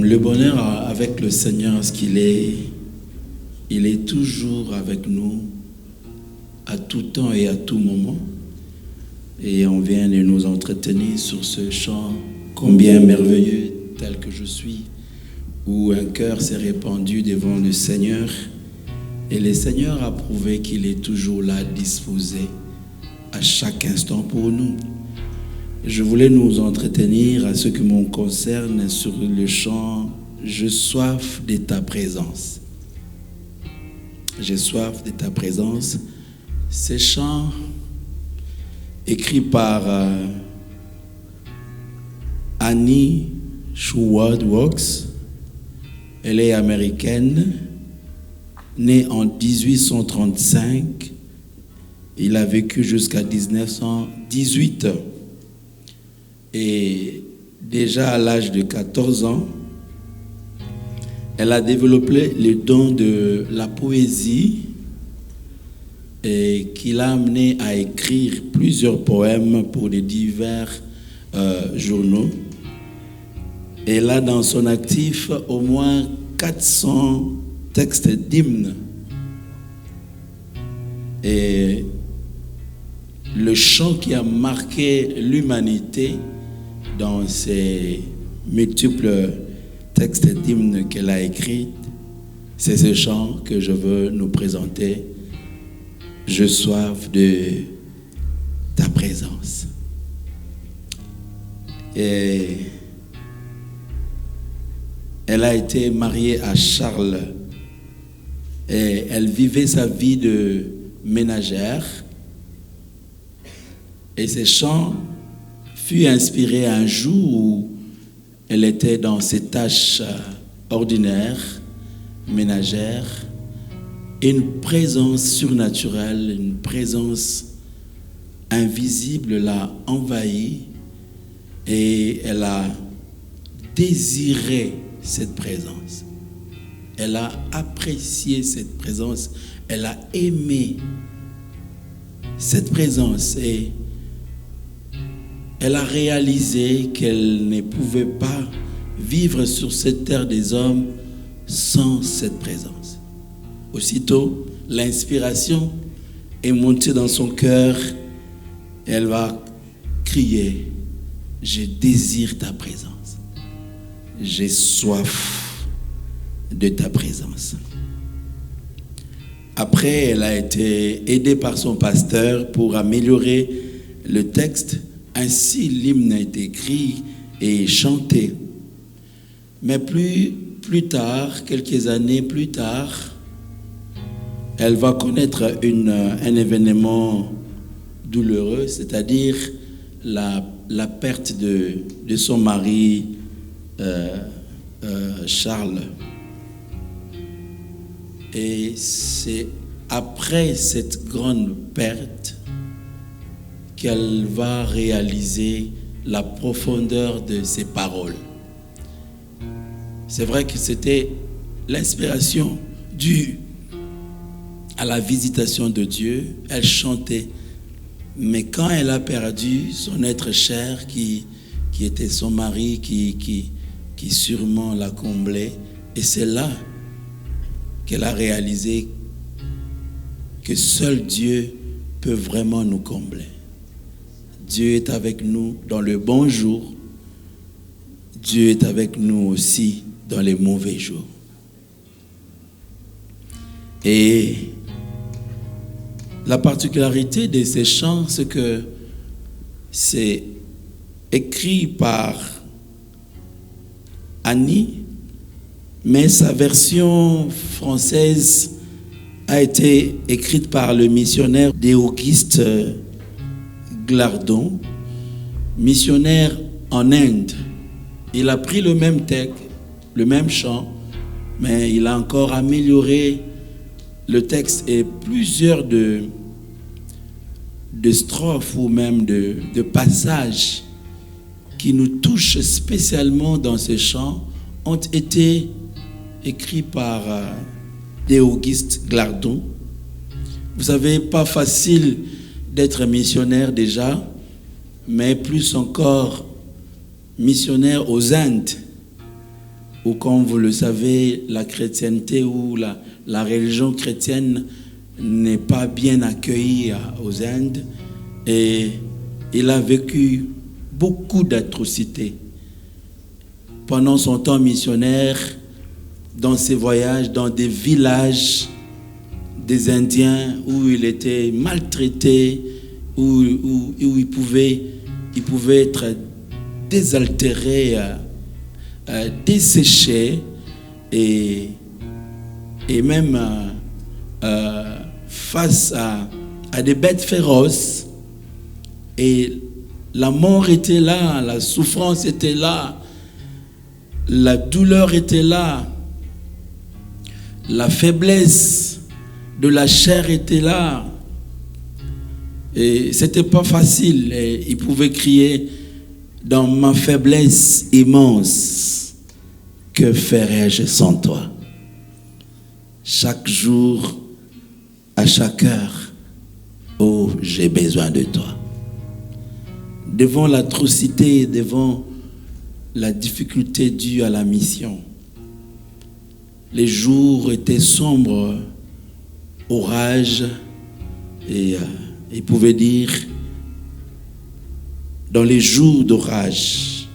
Le bonheur avec le Seigneur, ce qu'il est, il est toujours avec nous à tout temps et à tout moment. Et on vient de nous entretenir sur ce chant combien merveilleux tel que je suis, où un cœur s'est répandu devant le Seigneur. Et le Seigneur a prouvé qu'il est toujours là, disposé à chaque instant pour nous. Je voulais nous entretenir à ce qui me concerne sur le chant « J'ai soif de ta présence ». J'ai soif de ta présence. Ce chant écrit par Annie Schwartz, elle est américaine, née en 1835. Il a vécu jusqu'à 1918. Et déjà à l'âge de 14 ans, elle a développé le don de la poésie et qui l'a amené à écrire plusieurs poèmes pour des divers journaux. Elle a dans son actif au moins 400 textes d'hymnes. Et le chant qui a marqué l'humanité dans ces multiples textes d'hymnes qu'elle a écrits, c'est ce chant que je veux nous présenter. J'ai soif de ta présence. Et elle a été mariée à Charles et elle vivait sa vie de ménagère. Et ce chant fut inspiré un jour où elle était dans ses tâches ordinaires, ménagères, et une présence surnaturelle, une présence invisible l'a envahie et elle a désiré cette présence. Elle a apprécié cette présence, elle a aimé cette présence et elle a réalisé qu'elle ne pouvait pas vivre sur cette terre des hommes sans cette présence. Aussitôt, l'inspiration est montée dans son cœur et elle va crier « Je désire ta présence. J'ai soif de ta présence. » Après, elle a été aidée par son pasteur pour améliorer le texte. Ainsi, l'hymne a été écrit et chanté. Mais plus tard, quelques années plus tard, elle va connaître un événement douloureux, c'est-à-dire la perte de son mari, Charles. Et c'est après cette grande perte qu'elle va réaliser la profondeur de ses paroles. C'est vrai que c'était l'inspiration due à la visitation de Dieu. Elle chantait, mais quand elle a perdu son être cher qui était son mari, qui sûrement l'a comblé, et c'est là qu'elle a réalisé que seul Dieu peut vraiment nous combler. Dieu est avec nous dans le bon jour. Dieu est avec nous aussi dans les mauvais jours. Et la particularité de ces chants, c'est que c'est écrit par Annie, mais sa version française a été écrite par le missionnaire Auguste Glardon, missionnaire en Inde. Il a pris le même texte, le même chant, mais il a encore amélioré le texte et plusieurs de strophes ou même de passages qui nous touchent spécialement dans ce chant ont été écrits par Auguste Glardon. Vous savez, pas facile d'être missionnaire déjà, mais plus encore missionnaire aux Indes, où, comme vous le savez, la chrétienté ou la religion chrétienne n'est pas bien accueillie aux Indes. Et il a vécu beaucoup d'atrocités pendant son temps missionnaire, dans ses voyages, dans des villages des Indiens où il était maltraité, où il pouvait être désaltéré, desséché et même face à des bêtes féroces. Et la mort était là, la souffrance était là, la douleur était là, la faiblesse de la chair était là. Et c'était pas facile. Et il pouvait crier: dans ma faiblesse immense, que ferais-je sans toi? Chaque jour, à chaque heure, oh, j'ai besoin de toi. Devant l'atrocité, devant la difficulté due à la mission, les jours étaient sombres, orage, et il pouvait dire, dans les jours d'orage,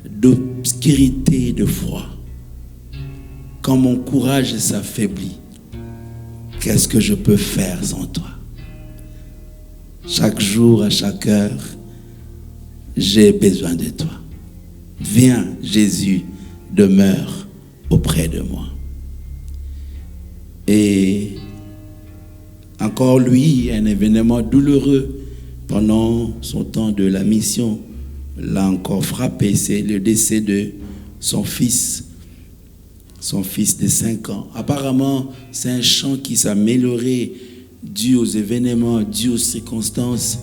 d'obscurité, de froid, quand mon courage s'affaiblit, qu'est-ce que je peux faire sans toi? Chaque jour, à chaque heure, j'ai besoin de toi. Viens, Jésus, demeure auprès de moi. Et encore lui, un événement douloureux pendant son temps de la mission l'a encore frappé, c'est le décès de son fils de 5 ans. Apparemment, c'est un chant qui s'améliorait dû aux événements, dû aux circonstances,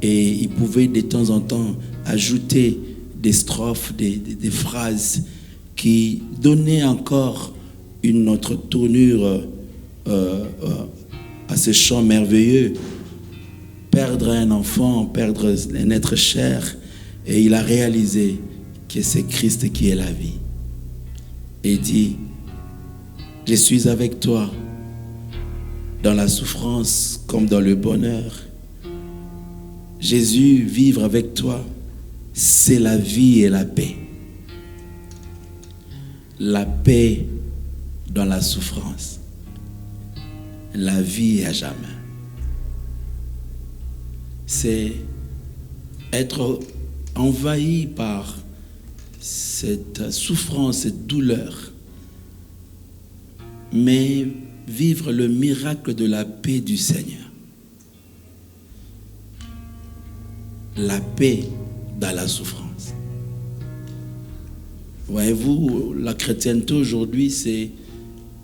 et il pouvait de temps en temps ajouter des strophes, des phrases qui donnaient encore une autre tournure à ce chant merveilleux. Perdre un enfant, perdre un être cher, et il a réalisé que c'est Christ qui est la vie. Et il dit: je suis avec toi dans la souffrance comme dans le bonheur. Jésus, vivre avec toi, c'est la vie et la paix. La paix dans la souffrance. La vie à jamais. C'est être envahi par cette souffrance, cette douleur, mais vivre le miracle de la paix du Seigneur. La paix dans la souffrance. Voyez-vous, la chrétienté aujourd'hui,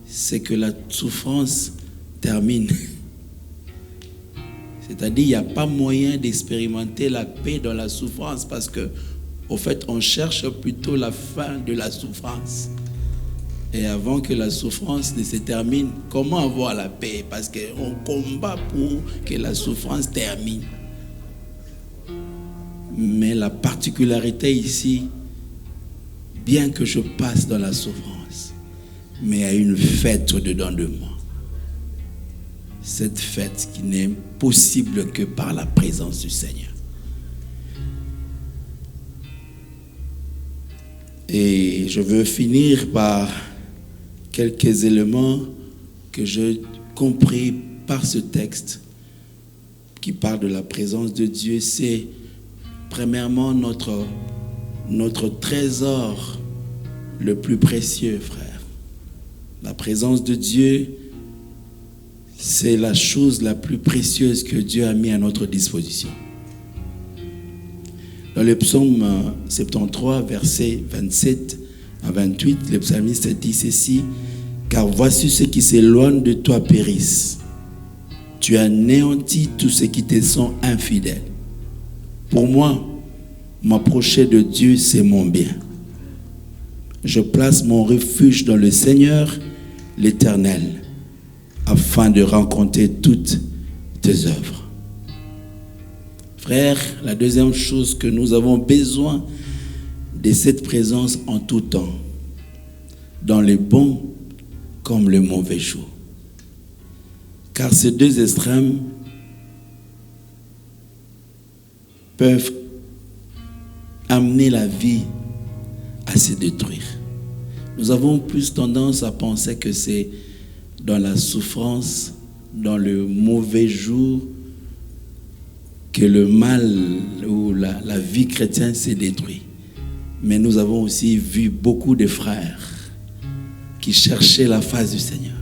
c'est que la souffrance termine. C'est-à-dire, il n'y a pas moyen d'expérimenter la paix dans la souffrance parce que, au fait, on cherche plutôt la fin de la souffrance. Et avant que la souffrance ne se termine, comment avoir la paix? Parce qu'on combat pour que la souffrance termine. Mais la particularité ici, bien que je passe dans la souffrance, mais il y a une fête au-dedans de moi. Cette fête qui n'est possible que par la présence du Seigneur. Et je veux finir par quelques éléments que j'ai compris par ce texte qui parle de la présence de Dieu. C'est premièrement notre trésor le plus précieux, frère. La présence de Dieu, c'est la chose la plus précieuse que Dieu a mis à notre disposition. Dans le psaume 73, versets 27 à 28, le psalmiste dit ceci: car voici ceux qui s'éloignent de toi périssent. Tu anéantis tous ceux qui te sont infidèles. Pour moi, m'approcher de Dieu, c'est mon bien. Je place mon refuge dans le Seigneur, l'Éternel, afin de rencontrer toutes tes œuvres. Frère, la deuxième chose que nous avons besoin de cette présence en tout temps. dans le bon comme le mauvais jour. Car ces deux extrêmes peuvent amener la vie à se détruire. Nous avons plus tendance à penser que c'est dans la souffrance, dans le mauvais jour, que le mal ou la vie chrétienne s'est détruite. Mais nous avons aussi vu beaucoup de frères qui cherchaient la face du Seigneur,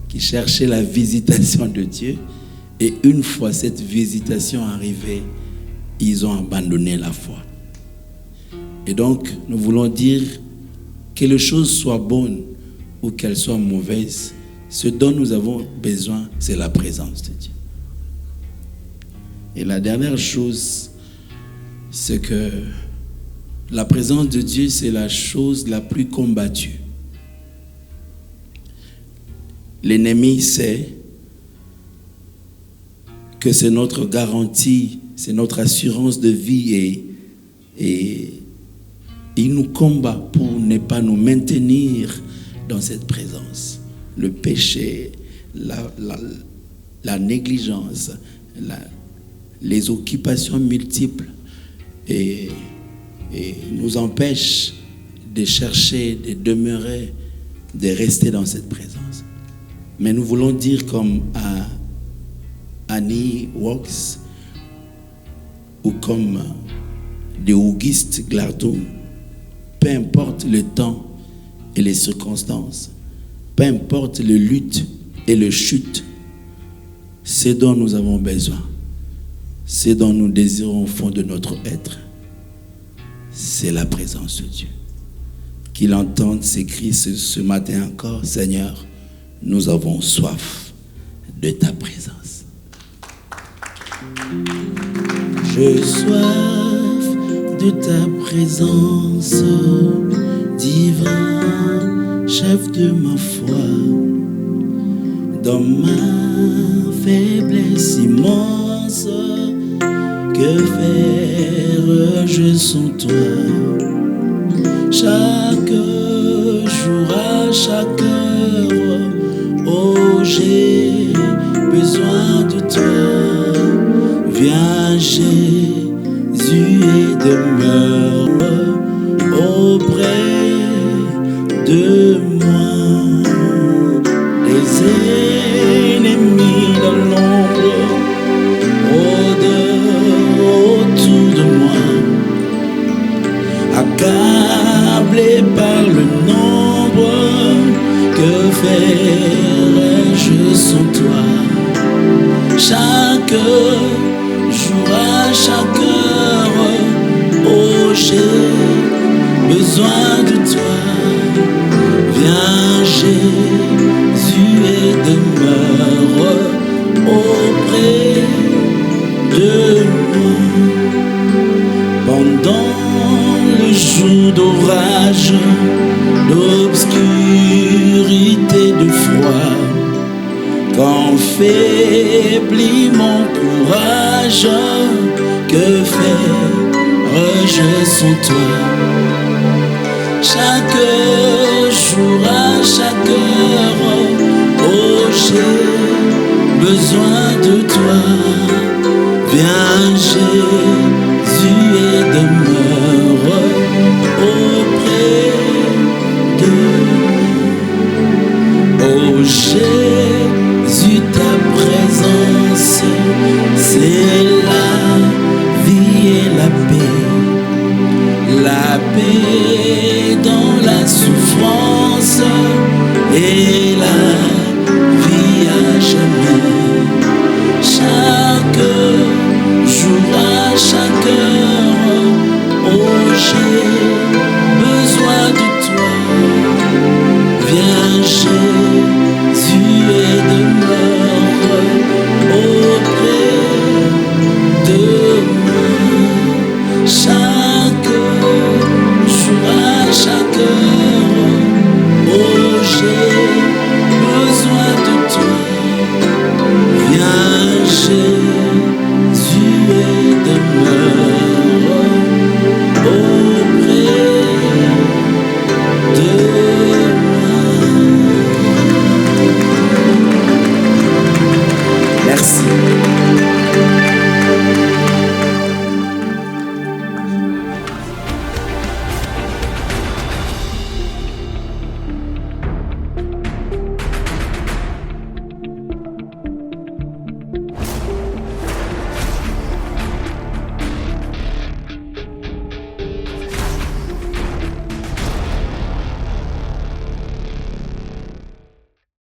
qui cherchaient la visitation de Dieu. Et une fois cette visitation arrivée, ils ont abandonné la foi. Et donc, nous voulons dire que les choses soient bonnes ou qu'elles soient mauvaises, ce dont nous avons besoin, c'est la présence de Dieu. Et la dernière chose, c'est que la présence de Dieu, c'est la chose la plus combattue. L'ennemi sait que c'est notre garantie, c'est notre assurance de vie et il nous combat pour ne pas nous maintenir dans cette présence. Le péché, la négligence, les occupations multiples et nous empêchent de chercher, de demeurer, de rester dans cette présence. Mais nous voulons dire comme à Annie Walks ou comme de Auguste Glardon, peu importe le temps et les circonstances, peu importe les luttes et les chutes, ce dont nous avons besoin, ce dont nous désirons au fond de notre être, c'est la présence de Dieu. Qu'il entende ces cris ce matin encore, Seigneur, nous avons soif de ta présence. J'ai soif de ta présence, divin chef de ma foi. Dans ma faiblesse immense, que faire-je sans toi? Chaque jour, à chaque heure, oh, j'ai besoin de toi. Viens Jésus et demeure auprès de moi. Les ennemis dans l'ombre autour de moi, accablé par le nombre, que ferais-je sans toi? Chaque jour, à chaque heure, oh, j'ai besoin de toi. Viens Jésus et demeure auprès de moi. Pendant le jour d'orage, d'obscurité, de froid, quand faiblit mon courage, que ferais-je sans toi? Chaque jour, à chaque heure, oh, j'ai besoin de toi. Viens Jésus et demeure auprès de moi. Oh Jésus, ta présence, c'est la vie et la paix. La paix dans la souffrance et la vie à jamais. Chaque jour, à chaque heure, oh, j'ai besoin de toi. Viens Jésus et demeure auprès de moi. Chaque jour, merci.